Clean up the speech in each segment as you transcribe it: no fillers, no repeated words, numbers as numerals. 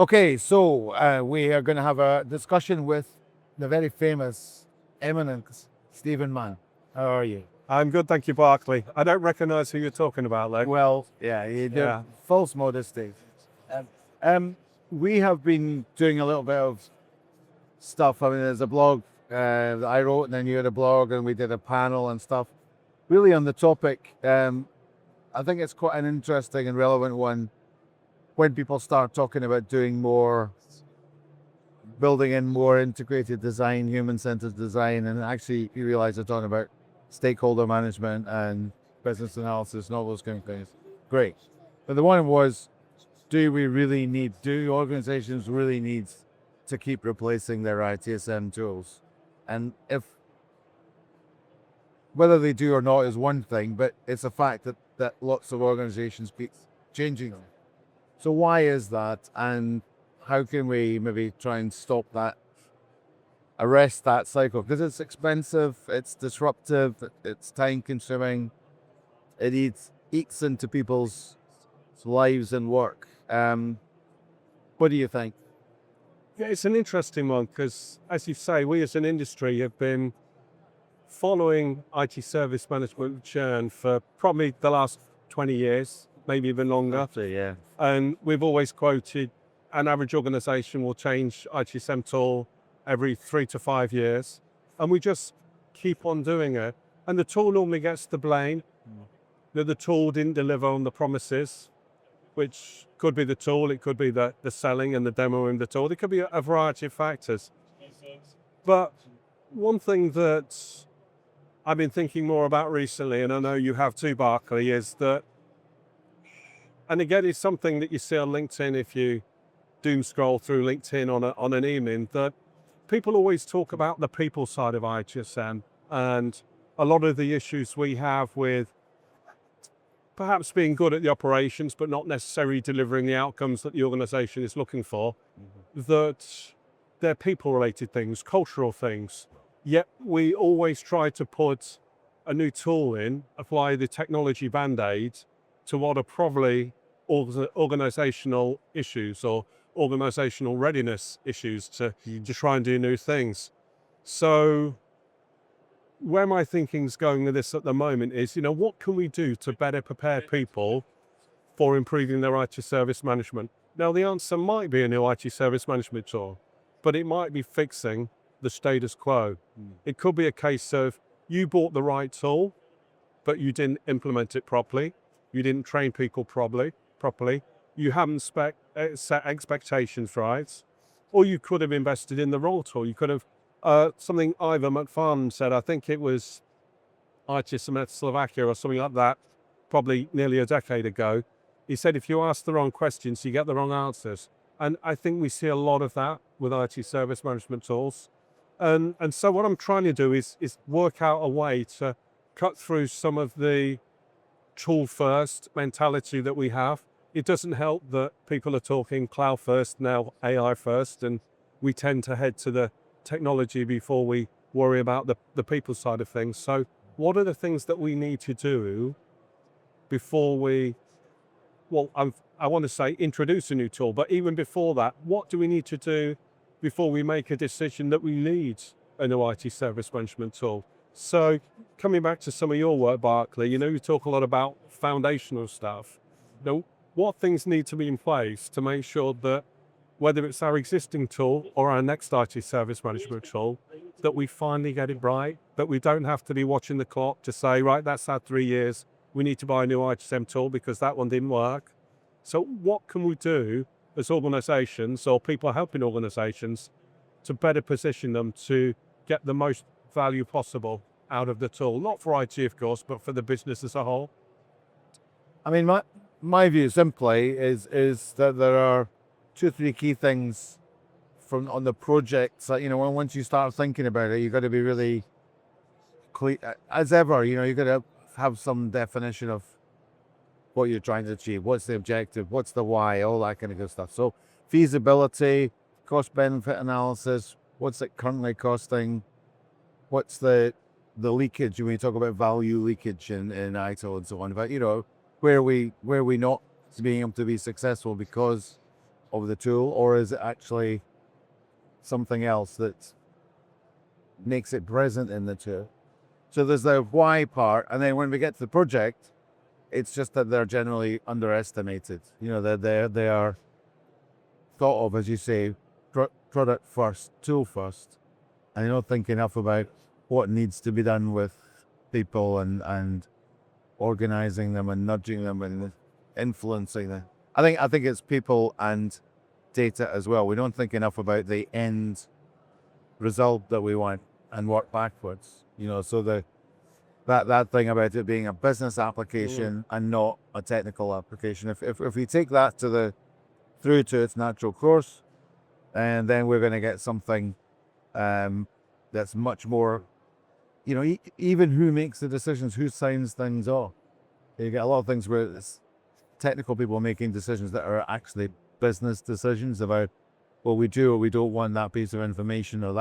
Okay, so we are going to have a discussion with the very famous, eminent Stephen Mann. How are you? I'm good, thank you, Barclay. I don't recognise who you're talking about, though. Well, yeah, you do Yeah. false modesty. Um, we have been doing a little bit of stuff. I mean, there's a blog that I wrote, and then you had a blog, and we did a panel and stuff. Really on the topic, I think it's quite an interesting and relevant one when people start talking about doing more, building in more integrated design, human-centered design, and actually you realize they're talking about stakeholder management and business analysis and all those kind of things. Great. But the one was, do organizations really need to keep replacing their ITSM tools? And whether they do or not is one thing, but it's a fact that lots of organizations keep changing them. So why is that? And how can we maybe try and stop that, arrest that cycle? Because it's expensive, it's disruptive, it's time consuming, it eats into people's lives and work. What do you think? Yeah, it's an interesting one because, as you say, we as an industry have been following IT service management churn for probably the last 20 years, maybe even longer. Absolutely, yeah. And we've always quoted an average organisation will change ITSM tool every 3 to 5 years. And we just keep on doing it. And the tool normally gets the blame that the tool didn't deliver on the promises, which could be the tool, it could be the selling and the demoing the tool. It could be a variety of factors. But one thing that I've been thinking more about recently, and I know you have too, Barclay, is that, and again, it's something that you see on LinkedIn if you doom scroll through LinkedIn on an evening, that people always talk about the people side of ITSM and a lot of the issues we have with perhaps being good at the operations, but not necessarily delivering the outcomes that the organization is looking for, that they're people-related things, cultural things. Yet we always try to put a new tool in, apply the technology band-aid to what are probably organizational issues or organizational readiness issues to try and do new things. So where my thinking's going with this at the moment is, what can we do to better prepare people for improving their IT service management? Now, the answer might be a new IT service management tool, but it might be fixing the status quo. It could be a case of you bought the right tool, but you didn't implement it properly. You didn't train people properly. You haven't set expectations right. Or you could have invested in the wrong tool. You could have something Ivan McFarlane said, I think it was Aitchison, Slovakia or something like that, probably nearly a decade ago. He said, if you ask the wrong questions, you get the wrong answers. And I think we see a lot of that with IT service management tools. And so what I'm trying to do is work out a way to cut through some of the tool first mentality that we have. It doesn't help that people are talking cloud first now, AI first, and we tend to head to the technology before we worry about the people side of things. So what are the things that we need to do before we, I want to say introduce a new tool, but even before that, what do we need to do before we make a decision that we need a new IT service management tool? So coming back to some of your work, Barclay, you talk a lot about foundational stuff. What things need to be in place to make sure that whether it's our existing tool or our next IT service management tool, that we finally get it right, that we don't have to be watching the clock to say, right, that's our 3 years, we need to buy a new ITSM tool because that one didn't work. So what can we do as organizations or people helping organizations to better position them to get the most value possible out of the tool? Not for IT, of course, but for the business as a whole. I mean, my view simply is that there are 2-3 key things on the projects that, once you start thinking about it, you've got to be really clear, as ever, you've got to have some definition of what you're trying to achieve, what's the objective, what's the why, all that kind of good stuff. So feasibility, cost benefit analysis, what's it currently costing, what's the leakage when we talk about value leakage in ITIL and so on, but where we not being able to be successful because of the tool, or is it actually something else that makes it present in the tool? So there's the why part, and then when we get to the project, it's just that they're generally underestimated. They are thought of, as you say, product first, tool first, and you don't think enough about what needs to be done with people and organizing them and nudging them and influencing them. I think it's people and data as well. We don't think enough about the end result that we want and work backwards. So that thing about it being a business application and not a technical application. If we take that through to its natural course, and then we're going to get something that's much more, even who makes the decisions, who signs things off. You get a lot of things where it's technical people making decisions that are actually business decisions about, well, we do or we don't want that piece of information, or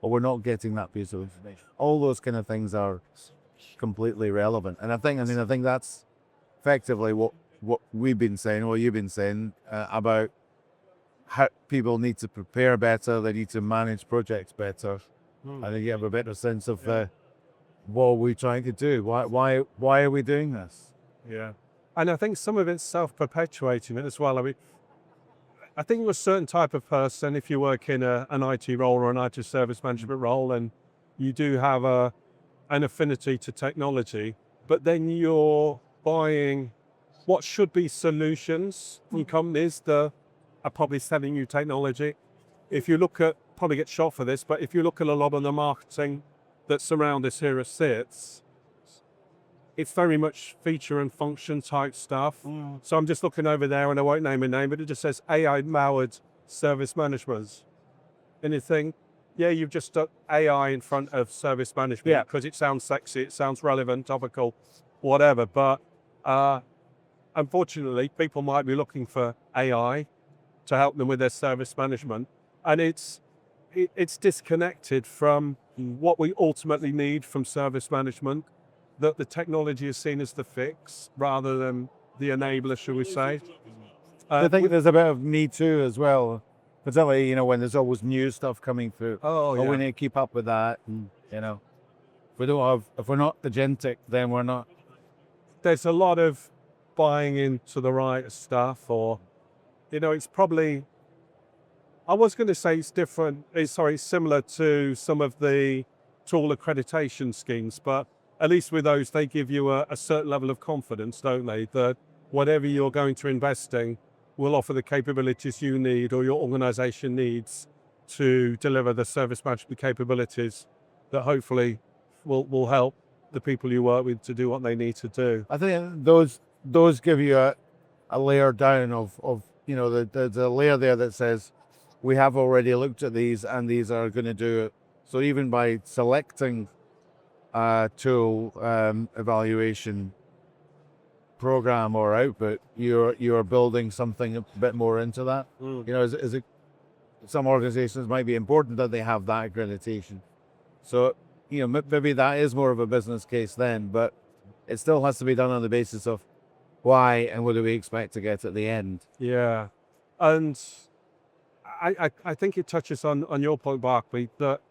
we're not getting that piece of information. All those kind of things are completely relevant. And I think that's effectively what we've been saying, what you've been saying about how people need to prepare better, they need to manage projects better. I think you have a better sense of what are we trying to do? Why are we doing this? Yeah. And I think some of it's self-perpetuating it as well. I think you're a certain type of person if you work in an IT role or an IT service management role, and you do have an affinity to technology, but then you're buying what should be solutions from companies that are probably selling you technology. If you look at, probably get shot for this, but if you look at a lot of the marketing that surround us here at SITS, it's very much feature and function type stuff. So I'm just looking over there, and I won't name a name, but it just says AI-powered service management. And you think, yeah, you've just stuck AI in front of service management because it sounds sexy, it sounds relevant, topical, whatever. But unfortunately, people might be looking for AI to help them with their service management, and it's disconnected from what we ultimately need from service management, that the technology is seen as the fix rather than the enabler, shall we say. I think there's a bit of need to as well, particularly, when there's always new stuff coming through. We need to keep up with that. And, if we're not agentic, then we're not. There's a lot of buying into the right stuff, or, it's probably, I was going to say it's different, similar to some of the tool accreditation schemes, but at least with those, they give you a certain level of confidence, don't they? That whatever you're going to invest in will offer the capabilities you need or your organization needs to deliver the service management capabilities that hopefully will help the people you work with to do what they need to do. I think those give you a layer down of there's a layer there that says, we have already looked at these and these are going to do it. So even by selecting tool evaluation program or output, you're building something a bit more into that. Is it, some organizations might be important that they have that accreditation. So maybe that is more of a business case then, but it still has to be done on the basis of why and what do we expect to get at the end. Yeah, and I think it touches on your point, Barclay, that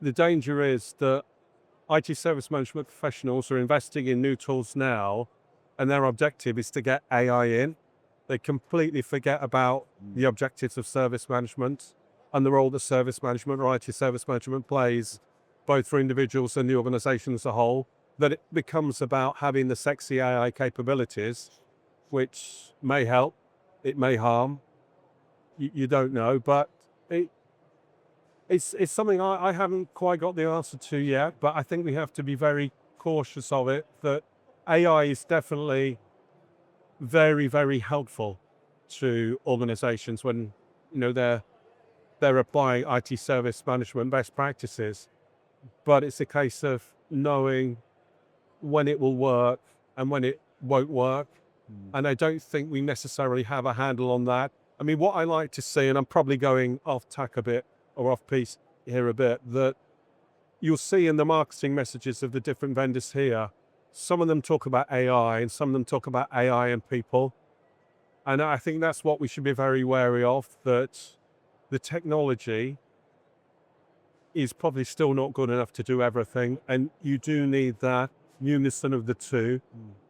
the danger is that IT service management professionals are investing in new tools now, and their objective is to get AI in. They completely forget about the objectives of service management and the role that service management or IT service management plays, both for individuals and the organization as a whole, that it becomes about having the sexy AI capabilities, which may help, it may harm, you don't know, but it's something I haven't quite got the answer to yet, but I think we have to be very cautious of it, that AI is definitely very, very helpful to organizations when, they're applying IT service management best practices. But it's a case of knowing when it will work and when it won't work. And I don't think we necessarily have a handle on that. I mean, what I like to see, and I'm probably going off tack a bit or off piece here a bit, that you'll see in the marketing messages of the different vendors here, some of them talk about AI and some of them talk about AI and people. And I think that's what we should be very wary of, that the technology is probably still not good enough to do everything. And you do need that unison of the two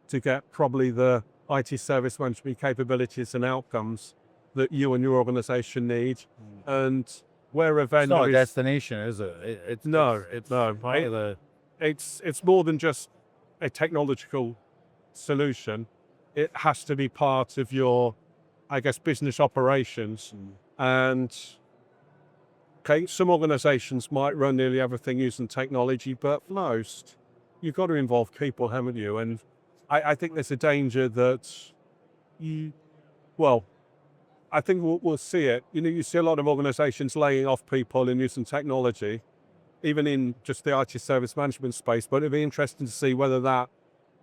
to get probably the IT service management capabilities and outcomes that you and your organization need. And where a It's not vendor a is, destination, is it? It's no, it's no, part of the it's more than just a technological solution. It has to be part of your, I guess, business operations. And okay, some organizations might run nearly everything using technology, but most, you've got to involve people, haven't you? And I think there's a danger that well, I think we'll see it. You know, you see a lot of organizations laying off people and using technology, even in just the IT service management space, but it'd be interesting to see whether that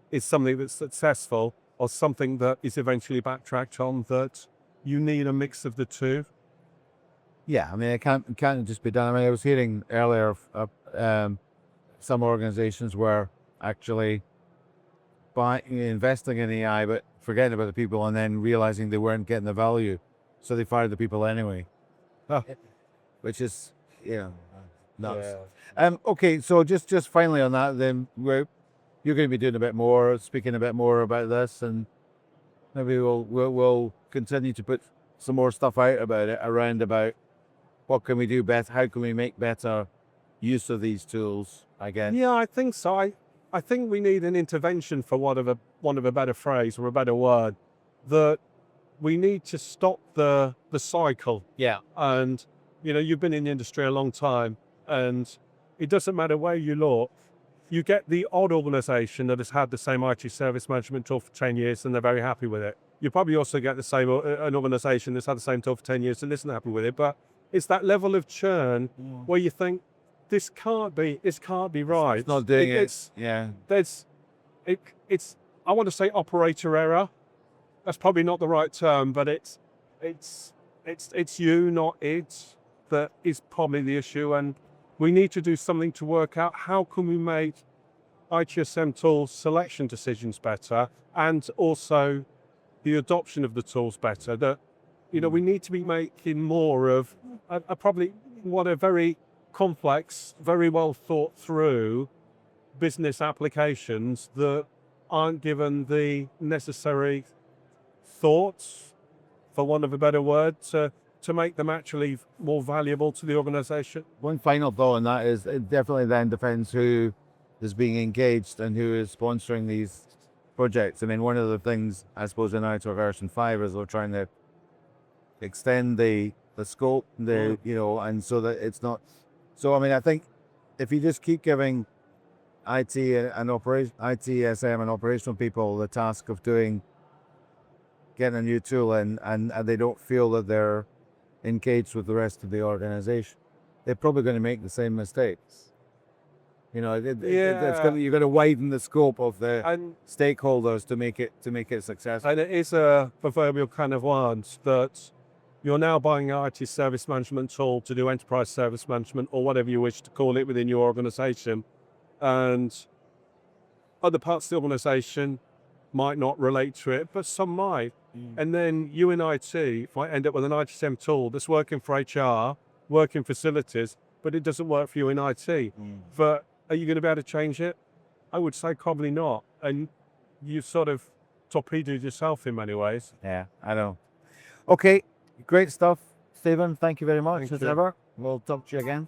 is something that's successful or something that is eventually backtracked on, that you need a mix of the two. Yeah, I mean, it can't just be done. I mean, I was hearing earlier of some organizations were actually investing in AI, but forgetting about the people, and then realizing they weren't getting the value, so they fired the people anyway. Huh. Which is, nuts. Okay, so just finally on that, then you're going to be doing a bit more, speaking a bit more about this, and maybe we'll continue to put some more stuff out about it, around about what can we do better, how can we make better use of these tools, I guess. Yeah, I think so. I think we need an intervention, for want of a better phrase or a better word, that we need to stop the cycle. Yeah. And, you know, you've been in the industry a long time, and it doesn't matter where you look, you get the odd organization that has had the same IT service management tool for 10 years and they're very happy with it. You probably also get the same, an organization that's had the same tool for 10 years and isn't happy with it. But it's that level of churn where you think, this can't be right. It's not doing it. It's, Yeah. it's, I want to say operator error. That's probably not the right term, but it's you, not it, that is probably the issue. And we need to do something to work out how can we make ITSM tools selection decisions better, and also the adoption of the tools better. That, you know, we need to be making more of a probably what a very complex, very well thought through business applications that aren't given the necessary thoughts, for want of a better word, to make them actually more valuable to the organization. One final thought on that is, it definitely then depends who is being engaged and who is sponsoring these projects. I mean, one of the things, I suppose, in ITO version 5 is we're trying to extend the scope, and so that it's not. So, I mean, I think if you just keep giving ITSM and operational people the task of getting a new tool in, and they don't feel that they're engaged with the rest of the organization, they're probably going to make the same mistakes. You know, you're going to widen the scope of the stakeholders to make it successful. And it is a proverbial kind of words that you're now buying an IT service management tool to do enterprise service management, or whatever you wish to call it, within your organization. And other parts of the organization might not relate to it, but some might. And then you in IT might end up with an ITSM tool that's working for HR, working facilities, but it doesn't work for you in IT. But are you going to be able to change it? I would say probably not. And you sort of torpedoed yourself in many ways. Yeah, I know. Okay, great stuff, Stephen. Thank you very much, as ever. We'll talk to you again.